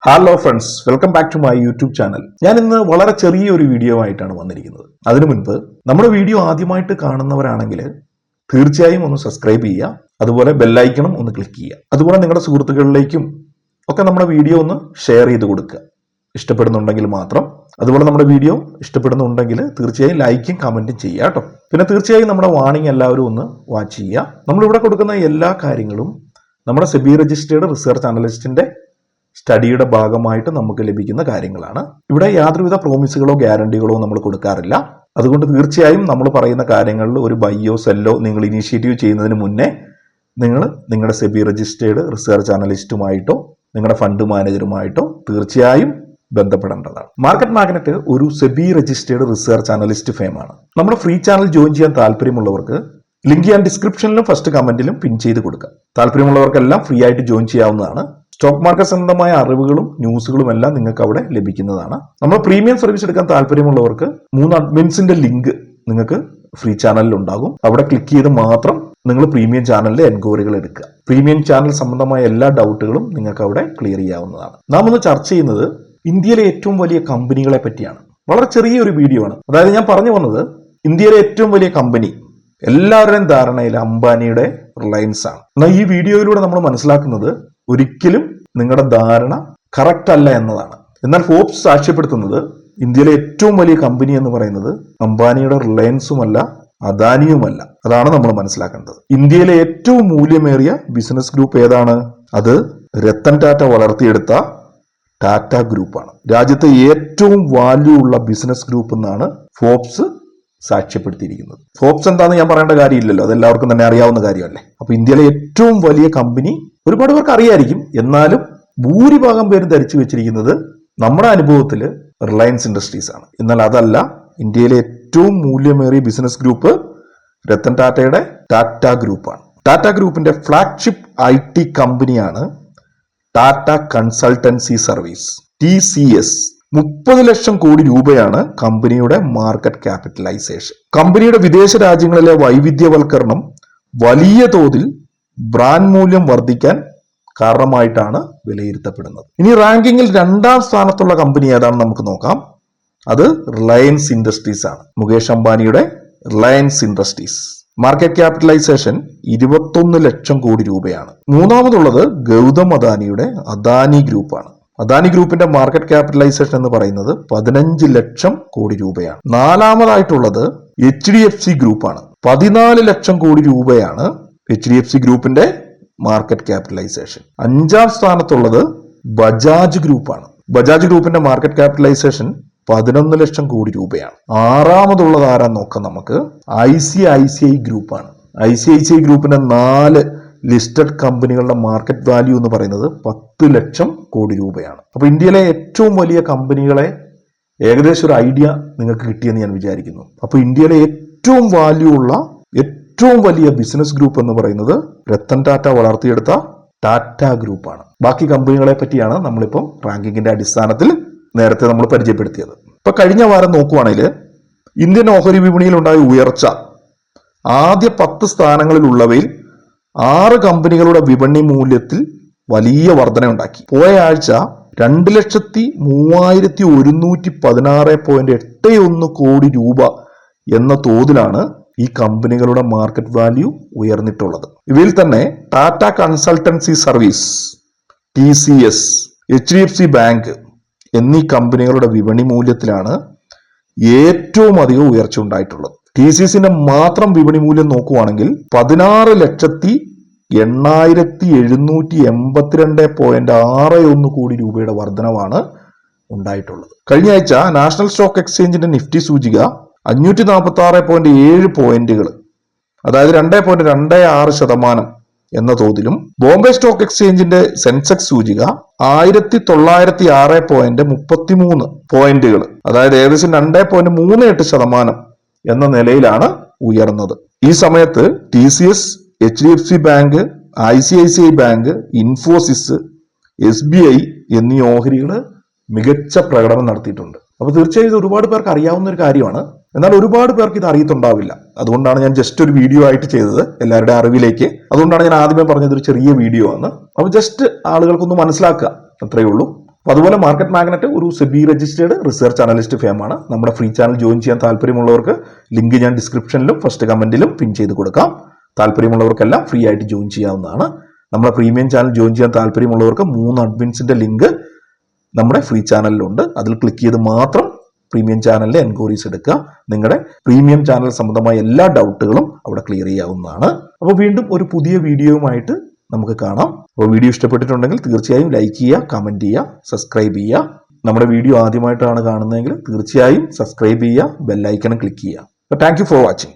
Hello friends, welcome back to my YouTube channel. ഞാൻ ഇന്ന് വളരെ ചെറിയൊരു വീഡിയോ ആയിട്ടാണ് വന്നിരിക്കുന്നത്. അതിനു മുൻപ് നമ്മുടെ വീഡിയോ ആദ്യമായിട്ട് കാണുന്നവരാണെങ്കിൽ തീർച്ചയായും ഒന്ന് സബ്സ്ക്രൈബ് ചെയ്യുക, അതുപോലെ ബെല്ലൈക്കണും ഒന്ന് ക്ലിക്ക് ചെയ്യുക. അതുപോലെ നിങ്ങളുടെ സുഹൃത്തുക്കളിലേക്കും ഒക്കെ നമ്മുടെ വീഡിയോ ഒന്ന് ഷെയർ ചെയ്ത് കൊടുക്കുക, ഇഷ്ടപ്പെടുന്നുണ്ടെങ്കിൽ മാത്രം. അതുപോലെ നമ്മുടെ വീഡിയോ ഇഷ്ടപ്പെടുന്നുണ്ടെങ്കിൽ തീർച്ചയായും ലൈക്കും കമൻറ്റും ചെയ്യുക കേട്ടോ. പിന്നെ തീർച്ചയായും നമ്മുടെ വാണിംഗ് എല്ലാവരും ഒന്ന് വാച്ച് ചെയ്യുക. നമ്മളിവിടെ കൊടുക്കുന്ന എല്ലാ കാര്യങ്ങളും നമ്മുടെ സെബി രജിസ്റ്റേർഡ് റിസർച്ച് അനലിസ്റ്റിന്റെ സ്റ്റഡിയുടെ ഭാഗമായിട്ട് നമുക്ക് ലഭിക്കുന്ന കാര്യങ്ങളാണ്. ഇവിടെ യാതൊരുവിധ പ്രോമിസുകളോ ഗ്യാരണ്ടികളോ നമ്മൾ കൊടുക്കാറില്ല. അതുകൊണ്ട് തീർച്ചയായും നമ്മൾ പറയുന്ന കാര്യങ്ങളിൽ ഒരു ബൈയോ സെല്ലോ നിങ്ങൾ ഇനീഷ്യേറ്റീവ് ചെയ്യുന്നതിന് മുന്നേ നിങ്ങൾ നിങ്ങളുടെ സെബി രജിസ്റ്റേർഡ് റിസർച്ച് അനലിസ്റ്റുമായിട്ടോ നിങ്ങളുടെ ഫണ്ട് മാനേജറുമായിട്ടോ തീർച്ചയായും ബന്ധപ്പെടേണ്ടതാണ്. മാർക്കറ്റ് മാഗ്നറ്റ് ഒരു സെബി രജിസ്റ്റേർഡ് റിസർച്ച് അനലിസ്റ്റ് ഫേമാണ്. നമ്മുടെ ഫ്രീ ചാനൽ ജോയിൻ ചെയ്യാൻ താല്പര്യമുള്ളവർക്ക് ലിങ്ക് ഞാൻ ഡിസ്ക്രിപ്ഷനിലും ഫസ്റ്റ് കമന്റിലും പിൻ ചെയ്ത് കൊടുക്കാം. താല്പര്യമുള്ളവർക്കെല്ലാം ഫ്രീ ആയിട്ട് ജോയിൻ ചെയ്യാവുന്നതാണ്. സ്റ്റോക്ക് മാർക്കറ്റ് സംബന്ധമായ അറിവുകളും ന്യൂസുകളും എല്ലാം നിങ്ങൾക്ക് അവിടെ ലഭിക്കുന്നതാണ്. നമ്മൾ പ്രീമിയം സർവീസ് എടുക്കാൻ താല്പര്യമുള്ളവർക്ക് 3 അഡ്മിൻസിന്റെ ലിങ്ക് നിങ്ങൾക്ക് ഫ്രീ ചാനലിൽ ഉണ്ടാകും. അവിടെ ക്ലിക്ക് ചെയ്ത് മാത്രം നിങ്ങൾ പ്രീമിയം ചാനലിലെ എൻക്വയറികൾ എടുക്കുക. പ്രീമിയം ചാനൽ സംബന്ധമായ എല്ലാ ഡൗട്ടുകളും നിങ്ങൾക്ക് അവിടെ ക്ലിയർ ചെയ്യാവുന്നതാണ്. നാം ഒന്ന് ചർച്ച ചെയ്യുന്നത് ഇന്ത്യയിലെ ഏറ്റവും വലിയ കമ്പനികളെ പറ്റിയാണ്. വളരെ ചെറിയൊരു വീഡിയോ ആണ്. അതായത് ഞാൻ പറഞ്ഞു വന്നത് ഇന്ത്യയിലെ ഏറ്റവും വലിയ കമ്പനി എല്ലാവരുടെയും ധാരണയിൽ അംബാനിയുടെ റിലയൻസ് ആണ്. എന്നാൽ ഈ വീഡിയോയിലൂടെ നമ്മൾ മനസ്സിലാക്കുന്നത് ഒരിക്കലും നിങ്ങളുടെ ധാരണ കറക്റ്റ് അല്ല എന്നതാണ്. എന്നാൽ ഫോർബ്സ് സാക്ഷ്യപ്പെടുത്തുന്നത് ഇന്ത്യയിലെ ഏറ്റവും വലിയ കമ്പനി എന്ന് പറയുന്നത് അംബാനിയുടെ റിലയൻസുമല്ല, അദാനിയുമല്ല. അതാണ് നമ്മൾ മനസ്സിലാക്കേണ്ടത്. ഇന്ത്യയിലെ ഏറ്റവും മൂല്യമേറിയ ബിസിനസ് ഗ്രൂപ്പ് ഏതാണ്? അത് രത്തൻ ടാറ്റ വളർത്തിയെടുത്ത ടാറ്റ ഗ്രൂപ്പാണ്. രാജ്യത്തെ ഏറ്റവും വാല്യൂ ഉള്ള ബിസിനസ് ഗ്രൂപ്പ് എന്നാണ് ഫോർബ്സ് സാക്ഷ്യപ്പെടുത്തിയിരിക്കുന്നത്. ഫോർബ്സ് എന്താണെന്ന് ഞാൻ പറയേണ്ട കാര്യമില്ലല്ലോ, അതെല്ലാവർക്കും തന്നെ അറിയാവുന്ന കാര്യമല്ലേ. അപ്പൊ ഇന്ത്യയിലെ ഏറ്റവും വലിയ കമ്പനി ഒരുപാട് പേർക്ക് അറിയായിരിക്കും, എന്നാലും ഭൂരിഭാഗം പേര് ധരിച്ചു വെച്ചിരിക്കുന്നത് നമ്മുടെ അനുഭവത്തിൽ റിലയൻസ് ഇൻഡസ്ട്രീസ് ആണ്. എന്നാൽ അതല്ല, ഇന്ത്യയിലെ ഏറ്റവും മൂല്യമേറിയ ബിസിനസ് ഗ്രൂപ്പ് രത്തൻ ടാറ്റയുടെ ടാറ്റ ഗ്രൂപ്പാണ്. ടാറ്റ ഗ്രൂപ്പിന്റെ ഫ്ലാഗ്ഷിപ്പ് IT കമ്പനിയാണ് Tata consultancy service, TCS. 30 lakh crore രൂപയാണ് കമ്പനിയുടെ മാർക്കറ്റ് ക്യാപിറ്റലൈസേഷൻ. കമ്പനിയുടെ വിദേശ രാജ്യങ്ങളിലെ വൈവിധ്യവൽക്കരണം വലിയ തോതിൽ ബ്രാൻഡ് മൂല്യം വർദ്ധിക്കാൻ കാരണമായിട്ടാണ് വിലയിരുത്തപ്പെടുന്നത്. ഇനി റാങ്കിങ്ങിൽ 2ാം സ്ഥാനത്തുള്ള കമ്പനി ഏതാണെന്ന് നമുക്ക് നോക്കാം. അത് റിലയൻസ് ഇൻഡസ്ട്രീസ് ആണ്. മുകേഷ് അംബാനിയുടെ Reliance industries. Market capitalisation 21 lakh crore രൂപയാണ്. 3ാമതുള്ളത് ഗൗതം അദാനിയുടെ അദാനി ഗ്രൂപ്പാണ്. അദാനി ഗ്രൂപ്പിന്റെ മാർക്കറ്റ് ക്യാപിറ്റലൈസേഷൻ എന്ന് പറയുന്നത് 15 ലക്ഷം കോടി രൂപയാണ്. 4ാമതായിട്ടുള്ളത് HDFC ഗ്രൂപ്പാണ്. 14 ലക്ഷം കോടി രൂപയാണ് HDFC ഗ്രൂപ്പിന്റെ മാർക്കറ്റ് ക്യാപിറ്റലൈസേഷൻ. 5ാം സ്ഥാനത്തുള്ളത് ബജാജ് ഗ്രൂപ്പാണ്. ബജാജ് ഗ്രൂപ്പിന്റെ മാർക്കറ്റ് ക്യാപിറ്റലൈസേഷൻ 11 ലക്ഷം കോടി രൂപയാണ്. 6ാമതുള്ളത് ആരാന്ന് നോക്കാം നമുക്ക്. ICICI ഗ്രൂപ്പാണ്. ICICI ഗ്രൂപ്പിന്റെ 4 ലിസ്റ്റഡ് കമ്പനികളുടെ മാർക്കറ്റ് വാല്യൂ എന്ന് പറയുന്നത് 10 ലക്ഷം കോടി രൂപയാണ്. അപ്പൊ ഇന്ത്യയിലെ ഏറ്റവും വലിയ കമ്പനികളെ ഏകദേശം ഒരു ഐഡിയ നിങ്ങൾക്ക് കിട്ടിയെന്ന് ഞാൻ വിചാരിക്കുന്നു. അപ്പൊ ഇന്ത്യയിലെ ഏറ്റവും വാല്യൂ ഉള്ള ഏറ്റവും വലിയ ബിസിനസ് ഗ്രൂപ്പ് എന്ന് പറയുന്നത് രത്തൻ ടാറ്റ വളർത്തിയെടുത്ത ടാറ്റ ഗ്രൂപ്പാണ്. ബാക്കി കമ്പനികളെ പറ്റിയാണ് നമ്മളിപ്പം റാങ്കിങ്ങിന്റെ അടിസ്ഥാനത്തിൽ നേരത്തെ നമ്മൾ പരിചയപ്പെടുത്തിയത്. ഇപ്പൊ കഴിഞ്ഞ വാരം നോക്കുവാണെങ്കിൽ ഇന്ത്യൻ ഓഹരി വിപണിയിൽ ഉണ്ടായ ഉയർച്ച ആദ്യ 10 സ്ഥാനങ്ങളിലുള്ളവയിൽ 6 കമ്പനികളുടെ വിപണി മൂല്യത്തിൽ വലിയ വർധനയുണ്ടാക്കി. പോയ ആഴ്ച 2,3116.81 കോടി രൂപ എന്ന തോതിലാണ് ഈ കമ്പനികളുടെ മാർക്കറ്റ് വാല്യൂ ഉയർന്നിട്ടുള്ളത്. ഇവയിൽ തന്നെ Tata consultancy service, TCS, HDFC bank എന്നീ കമ്പനികളുടെ വിപണി മൂല്യത്തിലാണ് ഏറ്റവും അധികം ഉയർച്ച ഉണ്ടായിട്ടുള്ളത്. TCSന്റെ മാത്രം വിപണി മൂല്യം നോക്കുവാണെങ്കിൽ 16,08,782.61 കോടി രൂപയുടെ വർധനവാണ് ഉണ്ടായിട്ടുള്ളത്. കഴിഞ്ഞ ആഴ്ച നാഷണൽ സ്റ്റോക്ക് എക്സ്ചേഞ്ചിന്റെ നിഫ്റ്റി സൂചിക 546.7 പോയിന്റുകൾ, അതായത് 2.26% എന്ന തോതിലും ബോംബെ സ്റ്റോക്ക് എക്സ്ചേഞ്ചിന്റെ സെൻസെക്സ് സൂചിക 1906.33 പോയിന്റുകൾ, അതായത് ഏകദേശം 2.38% എന്ന നിലയിലാണ് ഉയർന്നത്. ഈ സമയത്ത് TCS, HDFC bank, ICICI bank, Infosys, SBI എന്നീ ഓഹരികൾ മികച്ച പ്രകടനം നടത്തിയിട്ടുണ്ട്. അപ്പൊ തീർച്ചയായും ഇത് ഒരുപാട് പേർക്ക് അറിയാവുന്ന ഒരു കാര്യമാണ്. എന്നാൽ ഒരുപാട് പേർക്ക് ഇത് അറിയത്തുണ്ടാവില്ല. അതുകൊണ്ടാണ് ഞാൻ ജസ്റ്റ് ഒരു വീഡിയോ ആയിട്ട് ചെയ്തത്, എല്ലാവരുടെ അറിവിലേക്ക്. അതുകൊണ്ടാണ് ഞാൻ ആദ്യമേ പറഞ്ഞത് ഒരു ചെറിയ വീഡിയോ ആണ്. അപ്പൊ ജസ്റ്റ് ആളുകൾക്കൊന്ന് മനസ്സിലാക്കുക, അത്രയേ ഉള്ളൂ. അപ്പോൾ അതുപോലെ മാർക്കറ്റ് മാഗ്നറ്റ് ഒരു സെബി രജിസ്റ്റേർഡ് റിസർച്ച് അനലിസ്റ്റ് ഫേമാണ്. നമ്മുടെ ഫ്രീ ചാനൽ ജോയിൻ ചെയ്യാൻ താല്പര്യമുള്ളവർക്ക് ലിങ്ക് ഞാൻ ഡിസ്ക്രിപ്ഷനിലും ഫസ്റ്റ് കമന്റിലും പിൻ ചെയ്ത് കൊടുക്കാം. താല്പര്യമുള്ളവർക്കെല്ലാം ഫ്രീ ആയിട്ട് ജോയിൻ ചെയ്യാവുന്നതാണ്. നമ്മുടെ പ്രീമിയം ചാനൽ ജോയിൻ ചെയ്യാൻ താല്പര്യമുള്ളവർക്ക് 3 അഡ്മിൻസിന്റെ ലിങ്ക് നമ്മുടെ ഫ്രീ ചാനലിലുണ്ട്. അതിൽ ക്ലിക്ക് ചെയ്ത് മാത്രം പ്രീമിയം ചാനലിലെ എൻക്വയറീസ് എടുക്കുക. നിങ്ങളുടെ പ്രീമിയം ചാനൽ സംബന്ധമായ എല്ലാ ഡൗട്ടുകളും അവിടെ ക്ലിയർ ചെയ്യാവുന്നതാണ്. അപ്പോൾ വീണ്ടും ഒരു പുതിയ വീഡിയോയുമായിട്ട് നമുക്ക് കാണാം. അപ്പോൾ വീഡിയോ ഇഷ്ടപ്പെട്ടിട്ടുണ്ടെങ്കിൽ തീർച്ചയായും ലൈക്ക് ചെയ്യുക, കമന്റ് ചെയ്യുക, സബ്സ്ക്രൈബ് ചെയ്യുക. നമ്മുടെ വീഡിയോ ആദ്യമായിട്ടാണ് കാണുന്നതെങ്കിൽ തീർച്ചയായും സബ്സ്ക്രൈബ് ചെയ്യുക, ബെല്ലൈക്കൺ ക്ലിക്ക് ചെയ്യുക. അപ്പോൾ താങ്ക് യു ഫോർ വാച്ചിങ്.